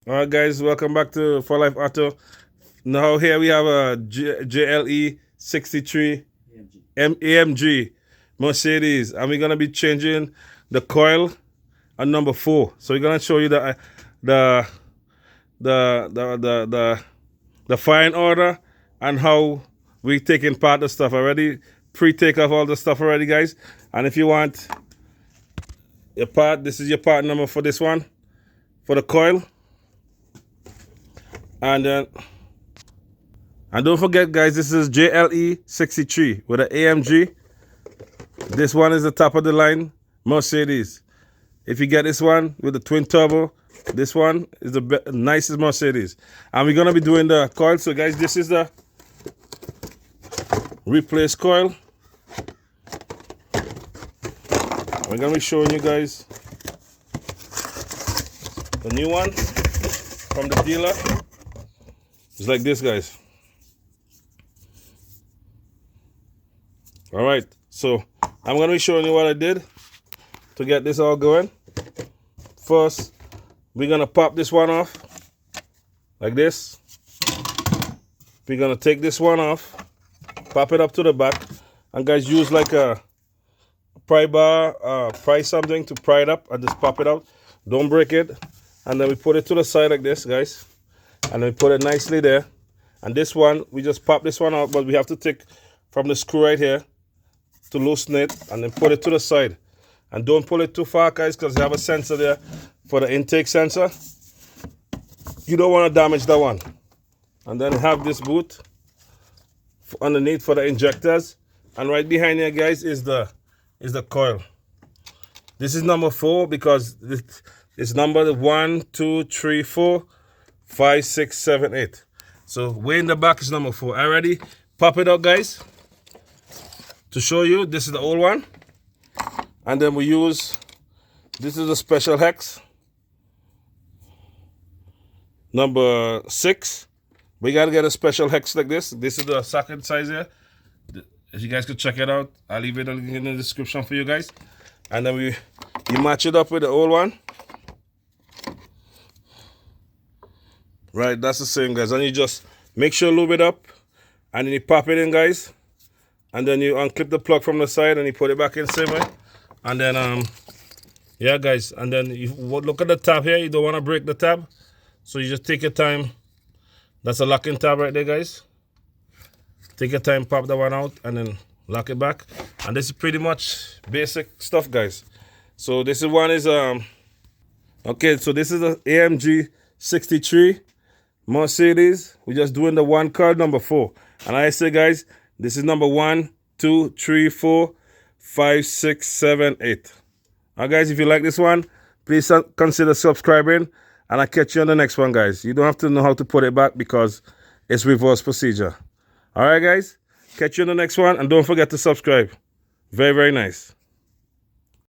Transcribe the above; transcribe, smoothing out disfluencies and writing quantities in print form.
All right, guys, welcome back to For Life Auto. Now here we have a GLE 63 AMG Mercedes, and we're gonna be changing the coil on number 4. So we're gonna show you the the fine order and how we taking part the stuff already. Pre-take off all the stuff already, guys. And if you want your part, this is your part number for this one, for the coil. And don't forget, guys, this is GLE 63 with an AMG. This one is the top of the line Mercedes. If you get this one with the twin turbo, this one is the nicest Mercedes. And we're gonna be doing the coil. So, guys, this is the replace coil. We're gonna be showing you guys the new one from the dealer. It's like this, guys. All right, so I'm gonna be showing you what I did to get this all going. First, we're gonna pop this one off like this. We're gonna take this one off, pop it up to the back, and guys, use like a pry bar, pry something to pry it up and just pop it out. Don't break it. And then we put it to the side like this, guys. And then we put it nicely there. And this one, we just pop this one out, but we have to take from the screw right here to loosen it and then put it to the side. And don't pull it too far, guys, because you have a sensor there for the intake sensor. You don't want to damage that one. And then have this boot underneath for the injectors. And right behind here, guys, is the coil. This is number 4 because it's number 1, 2, 3, 4, 5, 6, 7, 8. So way in the back is number 4. I already pop it out, guys, to show you. This is the old one. And then we use, this is a special hex, number 6. We gotta get a special hex like this. This is the socket size here. If you guys could check it out, I'll leave it in the description for you guys. And then you match it up with the old one. Right, that's the same, guys. And you just make sure you lube it up, and then you pop it in, guys. And then you unclip the plug from the side, and you put it back in the same way. And then, yeah, guys. And then you look at the tab here. You don't want to break the tab, so you just take your time. That's a locking tab right there, guys. Take your time, pop that one out, and then lock it back. And this is pretty much basic stuff, guys. So this one is okay. So this is the AMG 63 Mercedes. We're just doing the one card number 4. And I say, guys, this is number 1, 2, 3, 4, 5, 6, 7, 8. All right, guys, if you like this one, please consider subscribing. And I'll catch you on the next one, guys. You don't have to know how to put it back because it's reverse procedure. All right, guys, catch you on the next one. And don't forget to subscribe. Very, very nice.